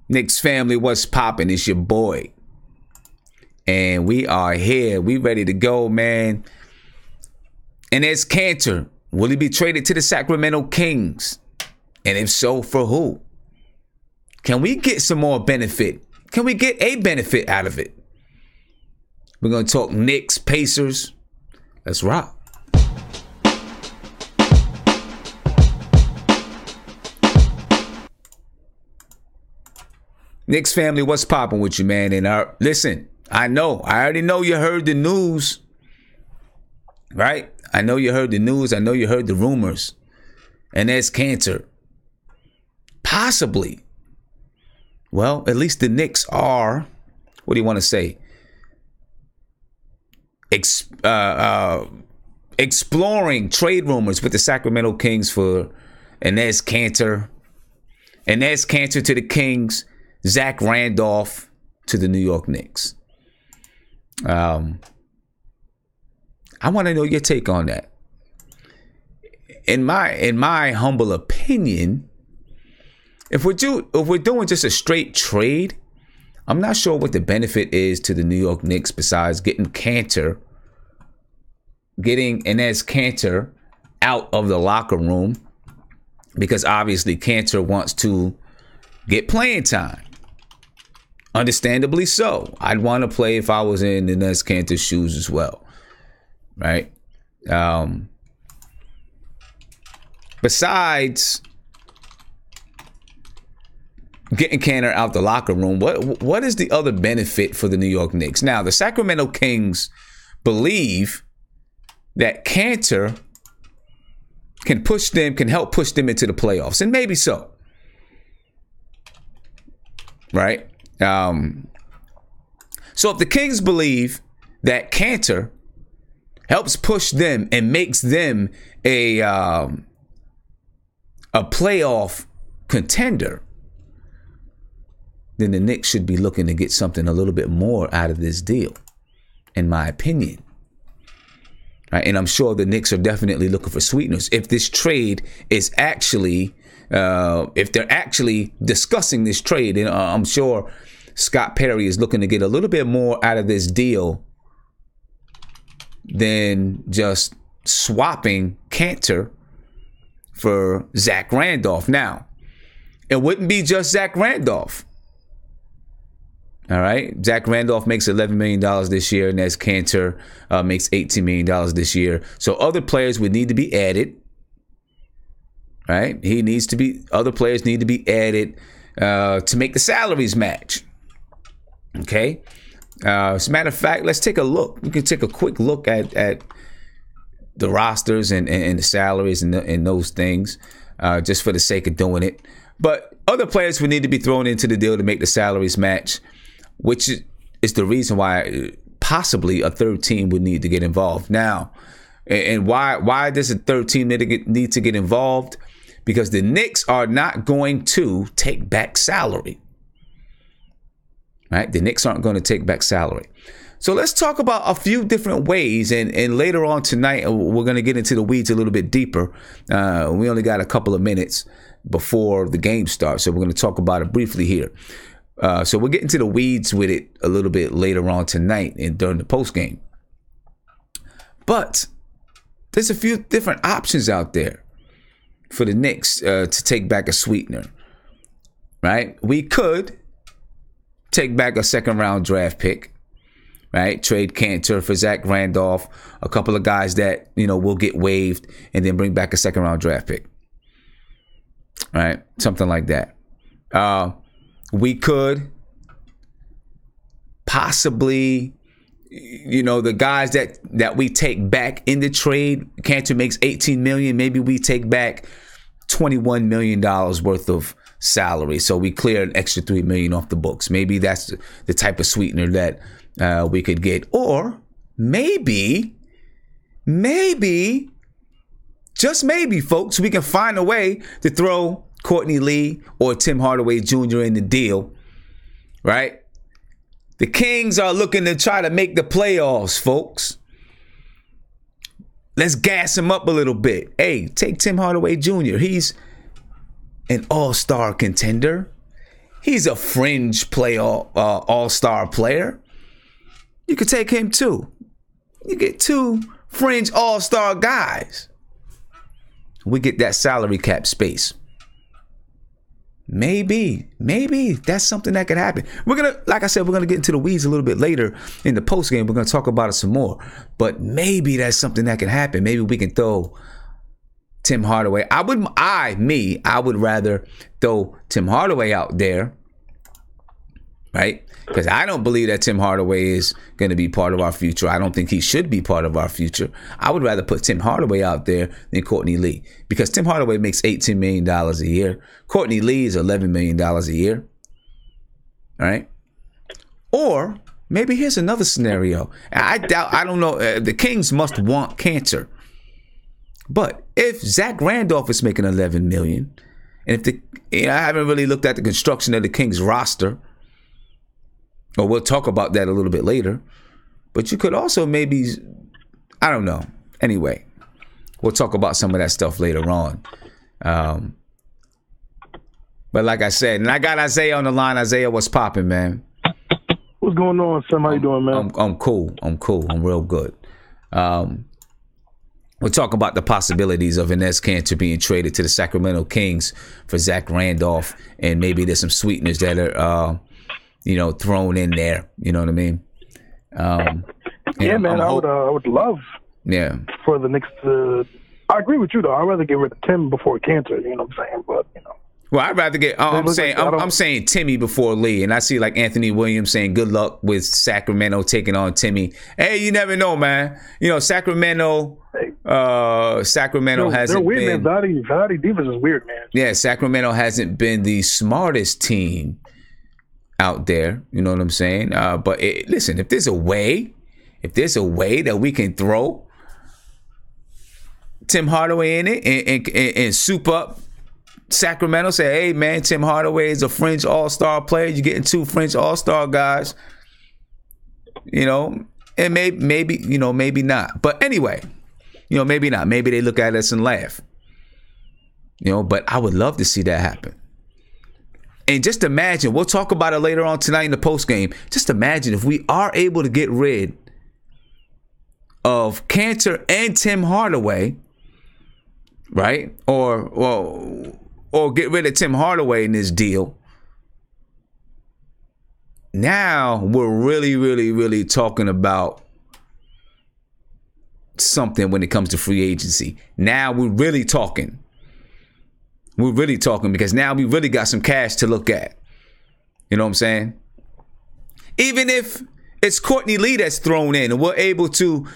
Knicks family, what's poppin'? It's your boy. And we are here. We ready to go, man. And it's Kanter. Will he be traded to the Sacramento Kings? And if so, for who? Can we get some more benefit? Can we get a benefit out of it? We're going to talk Knicks, Pacers. Let's rock. Knicks family, what's popping with you, man? And listen, I already know you heard the news, right? I know you heard the news. I know you heard the rumors. And there's Kanter. Possibly. Well, at least the Knicks are, what do you want to say? Exploring trade rumors with the Sacramento Kings for, and there's Kanter. And there's Kanter to the Kings. Zach Randolph to the New York Knicks. I want to know your take on that. In my humble opinion, if we're doing just a straight trade, I'm not sure what the benefit is to the New York Knicks besides getting Kanter out of the locker room, because obviously Kanter wants to get playing time. Understandably so. I'd want to play if I was in the Ness Kanter's shoes as well. Right? Besides getting Kanter out the locker room, what is the other benefit for the New York Knicks? Now, the Sacramento Kings believe that Kanter can help push them into the playoffs, and maybe so. Right? So if the Kings believe that Kanter helps push them and makes them a playoff contender, then the Knicks should be looking to get something a little bit more out of this deal, in my opinion. Right? And I'm sure the Knicks are definitely looking for sweeteners. If this trade is actually, if they're actually discussing this trade, and I'm sure Scott Perry is looking to get a little bit more out of this deal than just swapping Kanter for Zach Randolph. Now, it wouldn't be just Zach Randolph. All right. Zach Randolph makes $11 million this year, and as Kanter makes $18 million this year. So other players would need to be added. Right? Other players need to be added to make the salaries match. Okay. As a matter of fact, let's take a look. We can take a quick look at the rosters and the salaries and those things, just for the sake of doing it. But other players would need to be thrown into the deal to make the salaries match, which is the reason why possibly a third team would need to get involved. Now, and why does a third team need to get involved? Because the Knicks are not going to take back salary. Right? The Knicks aren't going to take back salary. So let's talk about a few different ways. And later on tonight, we're going to get into the weeds a little bit deeper. We only got a couple of minutes before the game starts, so we're going to talk about it briefly here. So we'll get into the weeds with it a little bit later on tonight and during the post game. But there's a few different options out there for the Knicks to take back a sweetener. Right? We could take back a second-round draft pick. Right? Trade Kanter for Zach Randolph, a couple of guys that, will get waived, and then bring back a second-round draft pick. Right? Something like that. We could possibly, the guys that we take back in the trade, Kanter makes $18 million. Maybe we take back $21 million worth of salary. So we clear an extra $3 million off the books. Maybe that's the type of sweetener that we could get. Or maybe, just maybe, folks, we can find a way to throw Courtney Lee or Tim Hardaway Jr. in the deal, right? The Kings are looking to try to make the playoffs, folks. Let's gas him up a little bit. Hey, take Tim Hardaway Jr. He's an all-star contender. He's a fringe player, all-star player. You could take him too. You get 2 fringe all-star guys. We get that salary cap space. Maybe that's something that could happen. Like I said, we're gonna get into the weeds a little bit later in the post game. We're gonna talk about it some more. But maybe that's something that can happen. Maybe we can throw Tim Hardaway. I would rather throw Tim Hardaway out there, right? Because I don't believe that Tim Hardaway is going to be part of our future. I don't think he should be part of our future. I would rather put Tim Hardaway out there than Courtney Lee, because Tim Hardaway makes $18 million a year. Courtney Lee is $11 million a year. All right. Or maybe here's another scenario. I don't know. The Kings must want Kanter. But if Zach Randolph is making $11 million, and if I haven't really looked at the construction of the Kings roster, or we'll talk about that a little bit later. But you could also maybe, I don't know. Anyway, we'll talk about some of that stuff later on. But like I said, and I got Isaiah on the line. Isaiah, what's popping, man? What's going on, Sam? How you doing, man? I'm cool. I'm real good. We'll talk about the possibilities of Enes Kanter being traded to the Sacramento Kings for Zach Randolph, and maybe there's some sweeteners that are, thrown in there. You know what I mean? Yeah, man. I would love. Yeah. For the Knicks to. I agree with you though. I'd rather get rid of Tim before Kanter. You know what I'm saying? But Well, I'd rather get. I'm saying Timmy before Lee, and I see like Anthony Williams saying good luck with Sacramento taking on Timmy. Hey, you never know, man. Sacramento. Sacramento hasn't. They're weird, been. Man. Valley defense is weird, man. Yeah, Sacramento hasn't been the smartest team out there. You know what I'm saying? But listen, if there's a way that we can throw Tim Hardaway in it and soup up Sacramento, say, hey man, Tim Hardaway is a fringe all-star player. You're getting 2 fringe all-star guys. And maybe not. But anyway, maybe not. Maybe they look at us and laugh. But I would love to see that happen. And just imagine, we'll talk about it later on tonight in the post game. Just imagine if we are able to get rid of Kanter and Tim Hardaway, right? Or get rid of Tim Hardaway in this deal. Now we're really, really, really talking about something when it comes to free agency. Now we're really talking. We're really talking because now we really got some cash to look at. You know what I'm saying? Even if it's Courtney Lee that's thrown in and we're able to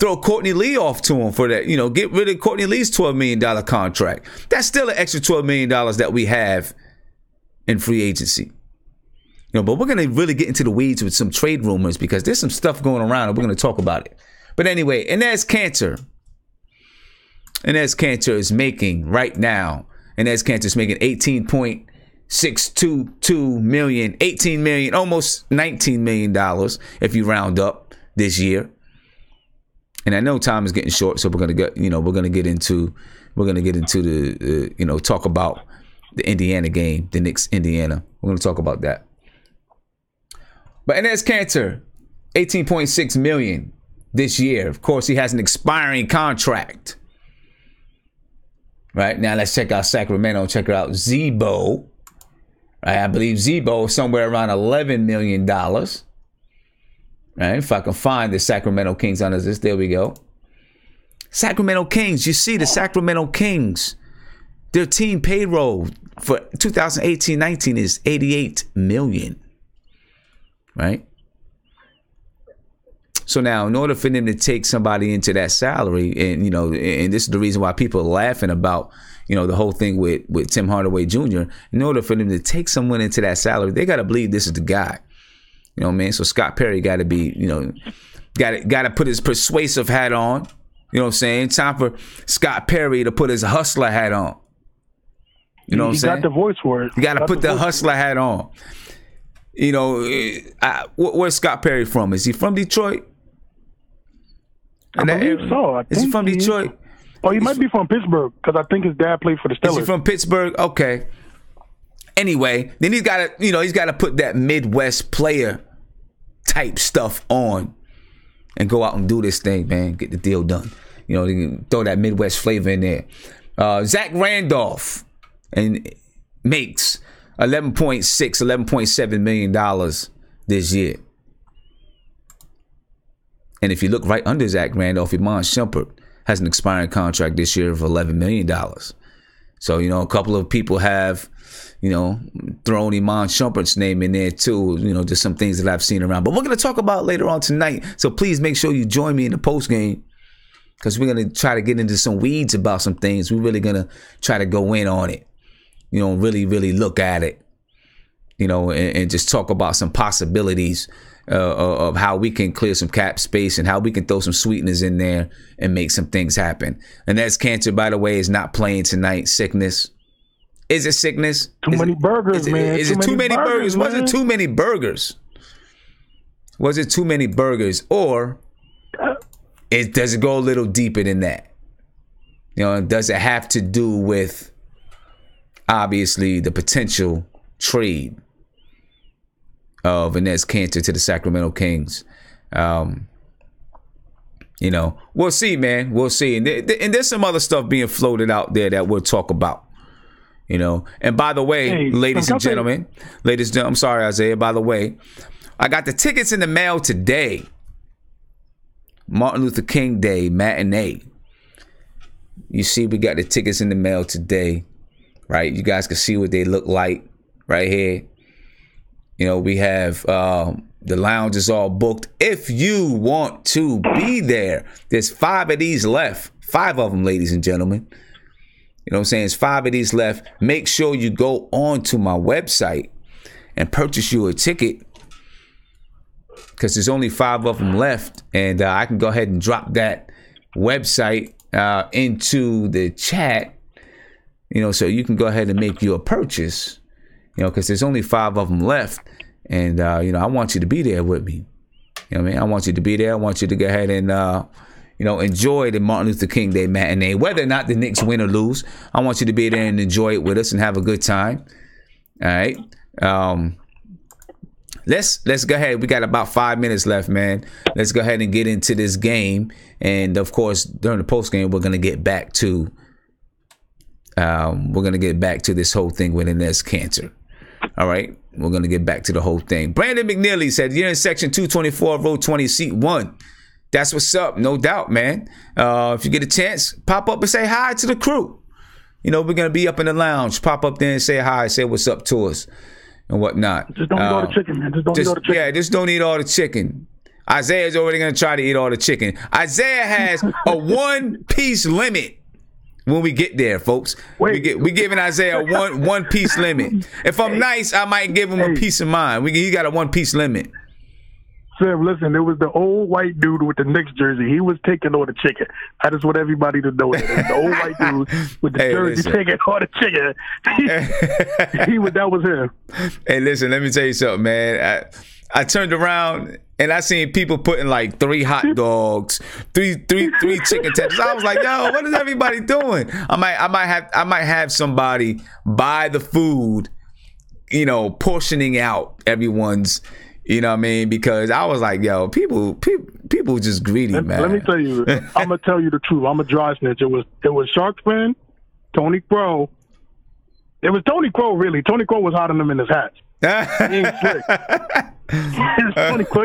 throw Courtney Lee off to him for that, get rid of Courtney Lee's $12 million contract. That's still an extra $12 million that we have in free agency. But we're going to really get into the weeds with some trade rumors because there's some stuff going around and we're going to talk about it. But anyway, Enes Kanter is making right now, Enes Kanter is making $18.622 million, $18 million, almost $19 million if you round up this year. And I know time is getting short, so we're gonna get into the talk about the Indiana game, the Knicks Indiana. We're gonna talk about that. But Enes Kanter, $18.6 million this year. Of course, he has an expiring contract. Right now, let's check out Sacramento. Check out Zebo. Right, I believe Zebo is somewhere around $11 million. Right, if I can find the Sacramento Kings under this, there we go. Sacramento Kings, you see the Sacramento Kings, their team payroll for 2018-19 is $88 million. Right? So now, in order for them to take somebody into that salary, and and this is the reason why people are laughing about, the whole thing with Tim Hardaway Jr., in order for them to take someone into that salary, they got to believe this is the guy. You know what I mean? So Scott Perry got to be, got to put his persuasive hat on. You know what I'm saying? Time for Scott Perry to put his hustler hat on. You know what I'm saying? He got the voice for it. You got to put the hustler hat on. Where's Scott Perry from? Is he from Detroit? I believe so. Is he from Detroit? Oh, he might be from Pittsburgh because I think his dad played for the Steelers. Is he from Pittsburgh? Okay. Anyway, then he's got to put that Midwest player type stuff on and go out and do this thing, man. Get the deal done. You know, throw that Midwest flavor in there. Zach Randolph and makes $11.7 million this year. And if you look right under Zach Randolph, Iman Shumpert has an expiring contract this year of $11 million. So, you know, a couple of people have, you know, thrown Iman Shumpert's name in there too. You know, just some things that I've seen around. But we're going to talk about later on tonight. So please make sure you join me in the post game, because we're going to try to get into some weeds about some things. We're really going to try to go in on it. You know, really, really look at it. You know, and just talk about some possibilities of how we can clear some cap space and how we can throw some sweeteners in there and make some things happen. And that's Kanter, by the way, is not playing tonight. Sickness. Is it sickness? Too many burgers, man. Is it too many burgers? Was it too many burgers? Was it too many burgers? Or does it go a little deeper than that? You know, does it have to do with, obviously, the potential trade of Enes Kanter to the Sacramento Kings? You know, we'll see, man. We'll see. And there's some other stuff being floated out there that we'll talk about. You know, and by the way, ladies and gentlemen, I'm sorry, Isaiah. By the way, I got the tickets in the mail today. Martin Luther King Day matinee. You see, we got the tickets in the mail today, right? You guys can see what they look like right here. You know, we have the lounge is all booked. If you want to be there, there's 5 of these left. 5 of them, ladies and gentlemen. You know what I'm saying? It's 5 of these left. Make sure you go on to my website and purchase you a ticket, because there's only 5 of them left. And I can go ahead and drop that website into the chat, you know, so you can go ahead and make your purchase, you know, because there's only 5 of them left. And, you know, I want you to be there with me. You know what I mean? I want you to be there. I want you to go ahead and, you know, enjoy the Martin Luther King Day matinee, whether or not the Knicks win or lose. I want you to be there and enjoy it with us and have a good time. All right. Let's go ahead. We got about 5 minutes left, man. Let's go ahead and get into this game. And of course, during the post game, we're gonna get back to this whole thing with Enes Kanter. All right, we're gonna get back to the whole thing. Brandon McNeely said, "You're in section 224, row 20, seat 1." That's what's up, no doubt, man. If you get a chance, pop up and say hi to the crew. You know, we're gonna be up in the lounge. Pop up there and say hi, say what's up to us and whatnot. Just don't eat all the chicken, man. Just don't eat all the chicken. Yeah, just don't eat all the chicken. Isaiah's already gonna try to eat all the chicken. Isaiah has a 1-piece limit when we get there, folks. We giving Isaiah a one piece limit. If I'm nice, I might give him a piece of mine. He got a 1-piece limit. Sam, listen, it was the old white dude with the Knicks jersey. He was taking all the chicken. I just want everybody to know that. The old white dude with the jersey taking all the chicken. That was him. Hey, listen, let me tell you something, man. I turned around and I seen people putting like 3 hot dogs, three chicken tenders. I was like, yo, what is everybody doing? I might have somebody buy the food, you know, portioning out everyone's. You know what I mean? Because I was like, yo, people just greedy, man. Let me tell you, I'm gonna tell you the truth. I'm a dry snitch. It was Sharks fan, Tony Crow. It was Tony Crow, really. Tony Crow was hiding them in his hats. He ain't slick. Tony Crow,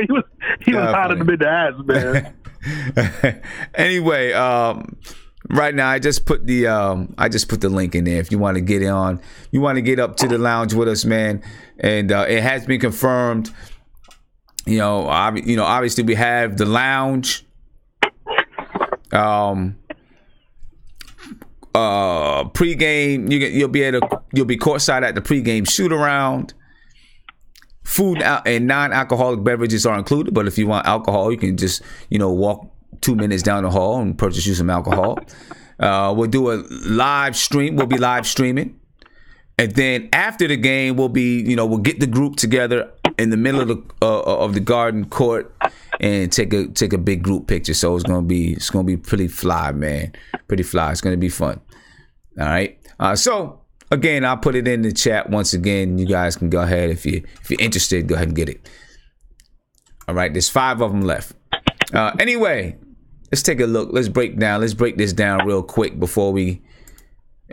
he was hiding them in the hats, man. Anyway, right now I just put the link in there. If you want to get on, you want to get up to the lounge with us, man. And it has been confirmed. You know, obviously we have the lounge. Pregame, you'll be courtside at the pregame shoot around. Food and non-alcoholic beverages are included, but if you want alcohol, you can just, you know, walk 2 minutes down the hall and purchase you some alcohol. We'll do a live stream. We'll be live streaming. And then after the game, we'll get the group together in the middle of the garden court and take a big group picture. So it's gonna be pretty fly, man. Pretty fly. It's gonna be fun. All right. So again, I'll put it in the chat once again. You guys can go ahead if you're interested. Go ahead and get it. All right, there's 5 of them left. Anyway, let's take a look. Let's break this down real quick before we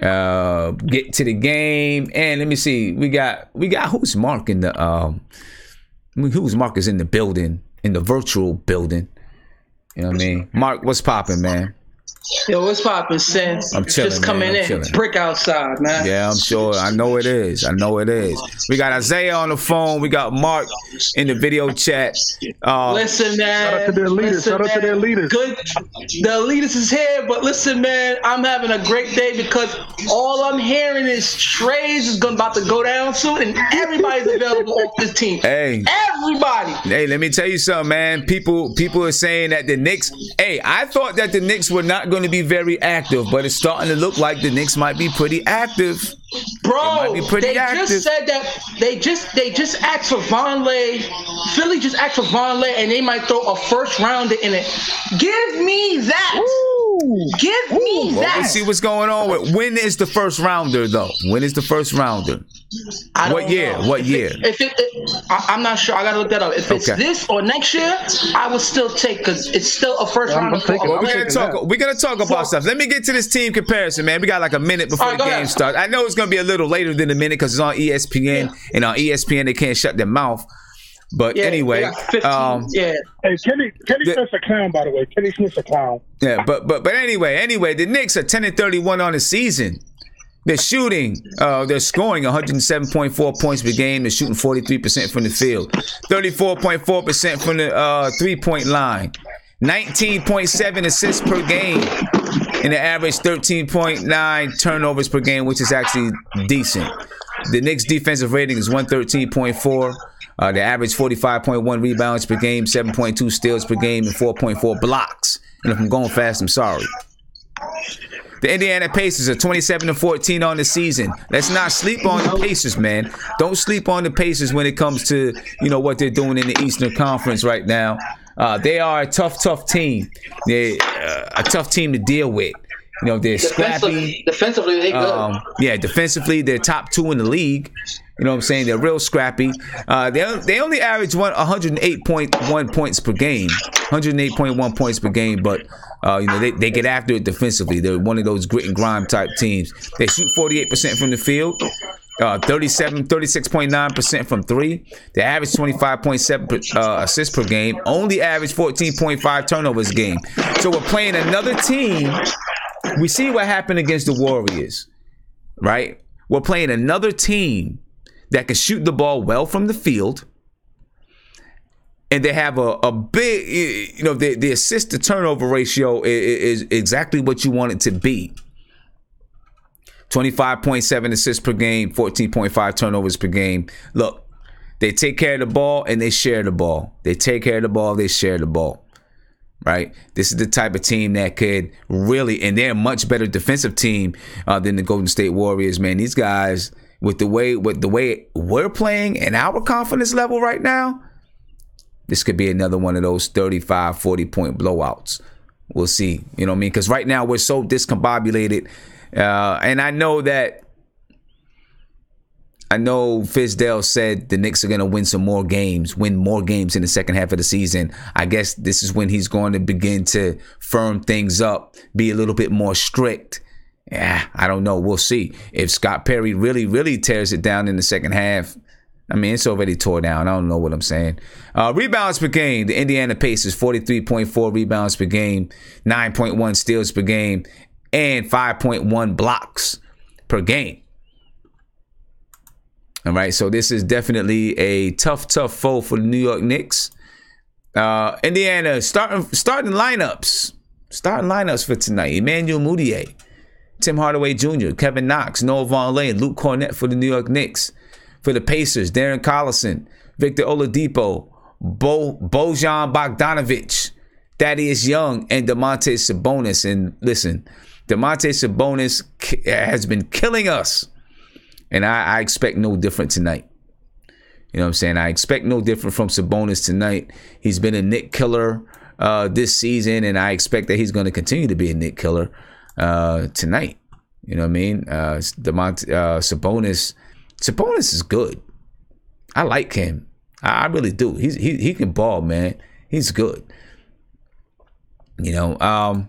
get to the game. And let me see. We got who's Mark in the who's Mark is in the building, in the virtual building. You know what I mean? Mark, what's popping, man? Yo, what's poppin', Sin? I'm chilling, just coming man. in. Chilling. Brick outside, man. Yeah, I'm sure. I know it is. We got Isaiah on the phone. We got Mark in the video chat. Listen, man. Shout out to their leaders. Shout out to their leaders. Good. The leaders is here, but listen, man. I'm having a great day because all I'm hearing is trades is about to go down soon, and everybody's available off this team. Hey, everybody. Hey, let me tell you something, man. People are saying that the Knicks. Hey, I thought that the Knicks were not going to be very active, but it's starting to look like the Knicks might be pretty active. Bro, just said that they just asked for Vonleh. Philly just asked for Vonleh, and they might throw a first rounder in it. Give me that. Ooh. Give me that. Let's see what's going on with. When is the first rounder though? When is the first rounder? What year? I'm not sure. I gotta look that up. If it's this or next year, I would still take because it's still a first rounder. We're gonna talk about stuff. Let me get to this team comparison, man. We got like a minute before the game starts. I know it's gonna be a little later than a minute because it's on ESPN, and on ESPN they can't shut their mouth. But anyway, Hey, Kenny Smith's a clown, by the way. Kenny Smith's a clown. Yeah, but anyway, the Knicks are 10-31 on the season. They're shooting, they're scoring 107.4 points per game. They're shooting 43% from the field, 34.4% from the 3-point line, 19.7 assists per game, and they average 13.9 turnovers per game, which is actually decent. The Knicks' defensive rating is 113.4. They average 45.1 rebounds per game, 7.2 steals per game, and 4.4 blocks. And if I'm going fast, I'm sorry. The Indiana Pacers are 27-14 on the season. Let's not sleep on the Pacers, man. Don't sleep on the Pacers when it comes to, what they're doing in the Eastern Conference right now. They are a tough team. They're a tough team to deal with. They're scrappy. Defensively, they're good. Yeah, defensively, they're top 2 in the league. You know what I'm saying? They're real scrappy. They only average 108.1 points per game. 108.1 points per game, but they get after it defensively. They're one of those grit and grime type teams. They shoot 48% from the field, 36.9% from 3. They average 25.7 assists per game, only average 14.5 turnovers a game. So we're playing another team. We see what happened against the Warriors, right? We're playing another team that can shoot the ball well from the field, and they have a big, the assist to turnover ratio is exactly what you want it to be. 25.7 assists per game, 14.5 turnovers per game. Look, they take care of the ball and they share the ball. They take care of the ball, they share the ball. Right? This is the type of team that could really, and they're a much better defensive team than the Golden State Warriors, man. These guys, with the way we're playing and our confidence level right now, this could be another one of those 35, 40-point blowouts. We'll see. You know what I mean? Because right now we're so discombobulated. And I know Fizdale said the Knicks are going to win more games in the second half of the season. I guess this is when he's going to begin to firm things up, be a little bit more strict. Yeah, I don't know. We'll see. If Scott Perry really, really tears it down in the second half, I mean, it's already tore down. I don't know what I'm saying. Rebounds per game. The Indiana Pacers, 43.4 rebounds per game, 9.1 steals per game, and 5.1 blocks per game. All right, so this is definitely a tough foe for the New York Knicks. Indiana starting lineups. Starting lineups for tonight. Emmanuel Mudiay, Tim Hardaway Jr., Kevin Knox, Noah Vonleh, and Luke Cornett for the New York Knicks. For the Pacers, Darren Collison, Victor Oladipo, Bojan Bogdanovic, Thaddeus Young, and Domantas Sabonis. And listen, Domantas Sabonis has been killing us. And I expect no different tonight. You know what I'm saying? I expect no different from Sabonis tonight. He's been a Knick killer this season, and I expect that he's going to continue to be a Knick killer tonight. You know what I mean? Sabonis is good. I like him. I really do. He can ball, man. He's good. Looking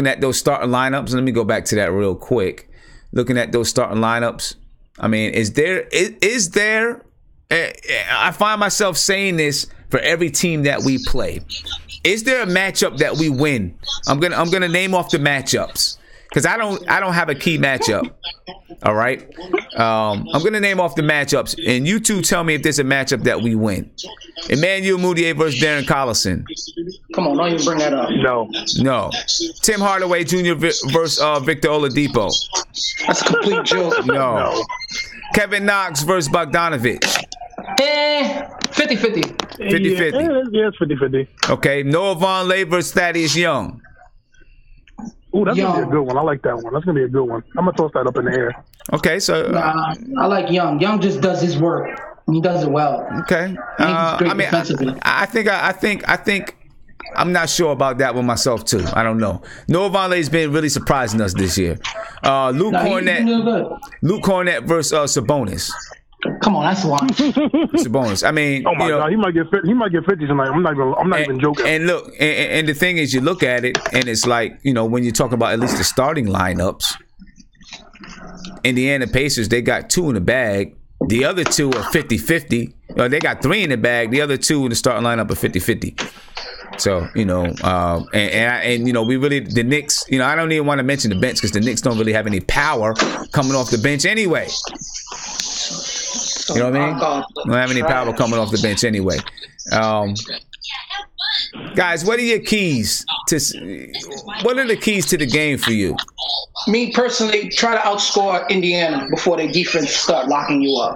at those starting lineups. Let me go back to that real quick. Looking at those starting lineups. I mean, is there? I find myself saying this for every team that we play. Is there a matchup that we win? I'm gonna name off the matchups because I don't have a key matchup. All right, I'm gonna name off the matchups, and you two tell me if there's a matchup that we win. Emmanuel Mudiay versus Darren Collison. Come on, don't even bring that up. No. Tim Hardaway Jr. versus Victor Oladipo. That's a complete joke. No. Kevin Knox versus Bogdanovich. 50-50. 50-50. Yeah, it's 50-50. Okay, Noah Vonleh versus Thaddeus Young. Ooh, that's going to be a good one. I like that one. That's going to be a good one. I'm going to toss that up in the air. Okay, so... I like Young. Young just does his work. He does it well. Okay. I think I'm not sure about that one myself, too. I don't know. Noah Vonleh's been really surprising us this year. Luke Cornett versus Sabonis. Come on, that's one. Sabonis. I mean, oh my God, he might get 50 tonight. I'm not even joking. And look, and the thing is, you look at it, and it's like, when you talk about at least the starting lineups, Indiana Pacers, they got 2 in the bag. The other 2 are 50-50. They got 3 in the bag. The other 2 in the starting lineup are 50-50. So, we really, the Knicks, I don't even want to mention the bench because the Knicks don't really have any power coming off the bench anyway. You know what I mean? Don't have any power coming off the bench anyway. Guys, what are your keys what are the keys to the game for you? Me personally, try to outscore Indiana before their defense start locking you up.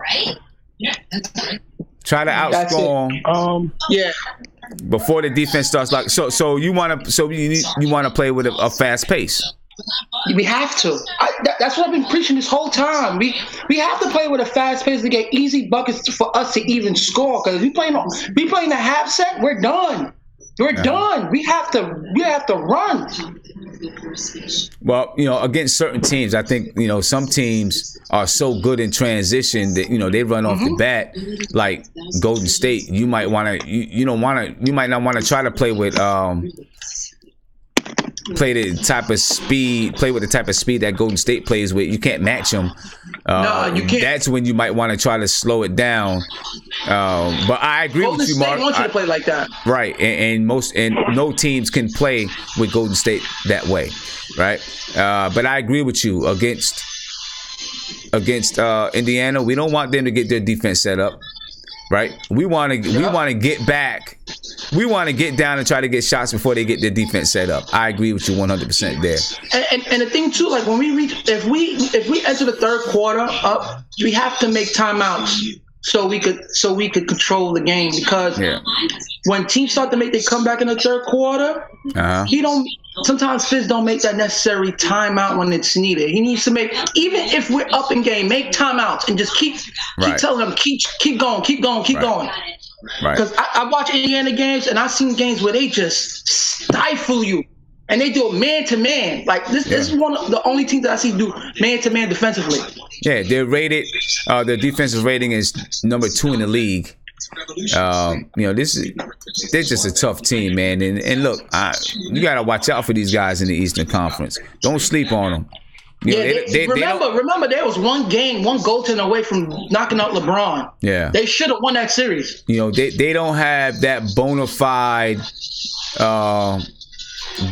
Try to outscore them. Yeah. Before the defense starts locking. So you want to play with a fast pace. We have to. That's what I've been preaching this whole time. We have to play with a fast pace to get easy buckets for us to even score. Because if we playing the half set, we're done. We're done. We have to run. Well, against certain teams, I think some teams are so good in transition that they run off the bat. Like Golden State, you might want to. You might not want to try to play with. Play with the type of speed that Golden State plays with. You can't match them. No, you can't. That's when you might want to try to slow it down. But I agree with you, Mark. Golden State wants you to play like that, right? And no teams can play with Golden State that way, right? But I agree with you against Indiana. We don't want them to get their defense set up. Right, we want to get back. We want to get down and try to get shots before they get their defense set up. I agree with you 100% there. And the thing too, like when we reach, if we enter the third quarter up, we have to make timeouts so we could control the game because when teams start to make their comeback in the third quarter, sometimes Fizz don't make that necessary timeout when it's needed. He needs to make, even if we're up in game, make timeouts and just keep telling them keep going. Right. Because I watch Indiana games and I've seen games where they just stifle you. And they do it man to man. Like this is one of the only teams that I see do man to man defensively. Yeah, they're rated. Their defensive rating is number 2 in the league. They're just a tough team, man. And look, you gotta watch out for these guys in the Eastern Conference. Don't sleep on them. Remember, there was one goaltender away from knocking out LeBron. Yeah, they should have won that series. They don't have that bona fide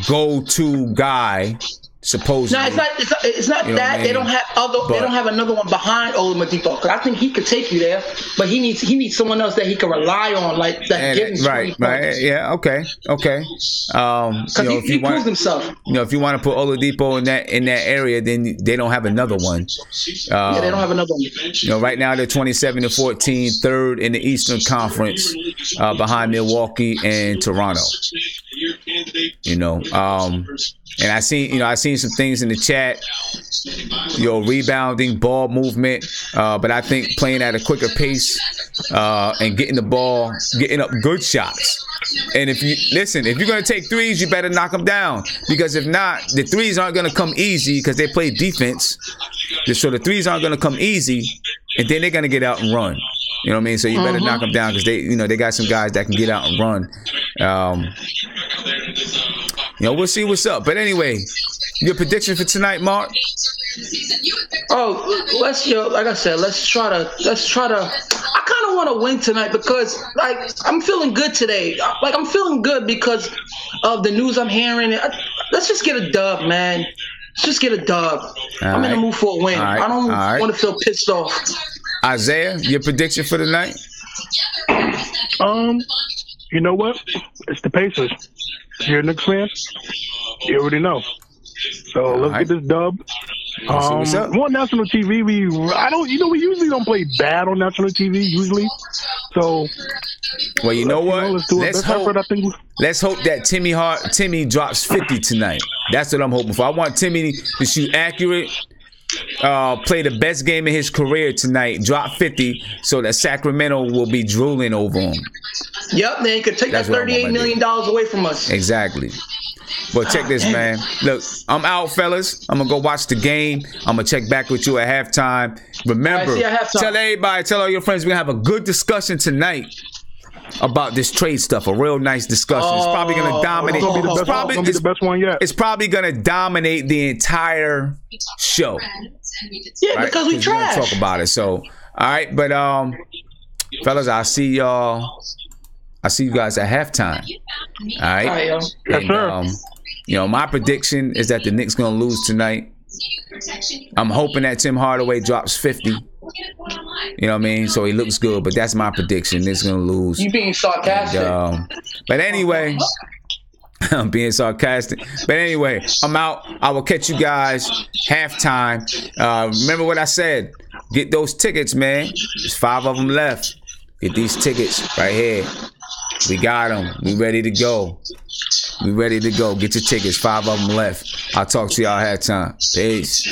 go-to guy. Supposedly, no, it's not that they don't have they don't have another one behind Oladipo because I think he could take you there, but he needs someone else that he can rely on, like that. Right, yeah, okay. Because he proved himself. If you want to put Oladipo in that area, then they don't have another one. They don't have another one. Right now they're 27-14, third in the Eastern Conference, behind Milwaukee and Toronto. And I seen some things in the chat, rebounding, ball movement, but I think playing at a quicker pace and getting up good shots And if you're going to take threes, you better knock them down. Because if not, the threes aren't going to come easy because they play defense. So the threes aren't going to come easy, and then they're going to get out and run. You know what I mean? So you better knock them down because they got some guys that can get out and run. We'll see what's up. But anyway, your prediction for tonight, Mark? Oh, like I said, let's try to. I kind of want to win tonight because, I'm feeling good today. I'm feeling good because of the news I'm hearing. Let's just get a dub, man. Let's just get a dub. I'm in the mood for a win. I don't want to feel pissed off. Isaiah, your prediction for the night? You know what? It's the Pacers. If you're a Knicks fan, you already know. So let's get this dub. On national TV, we usually don't play bad on national TV usually. So, well, you know what? Let's hope that Timmy drops 50 tonight. That's what I'm hoping for. I want Timmy to shoot accurate, play the best game of his career tonight, drop 50, so that Sacramento will be drooling over him. Yep, man, you could take that $38 million away from us. Exactly. But check this, man. Look, I'm out, fellas. I'm going to go watch the game. I'm going to check back with you at halftime. Remember, tell everybody, tell all your friends, we're going to have a good discussion tonight about this trade stuff. A real nice discussion. It's probably going to dominate. It's going to be the best one yet. It's probably going to dominate the entire show. Yeah, right? Because we trash. We're going to talk about it. So, all right. But, fellas, I'll see y'all. I'll see you guys at halftime. All right. Yes, sir. My prediction is that the Knicks going to lose tonight. I'm hoping that Tim Hardaway drops 50. You know what I mean? So he looks good, but that's my prediction. Knicks going to lose. You being sarcastic. But anyway, I'm being sarcastic. But anyway, I'm out. I will catch you guys halftime. Remember what I said. Get those tickets, man. There's 5 of them left. Get these tickets right here. We got them. We ready to go. Get your tickets. 5 of them left. I'll talk to y'all halftime. Peace.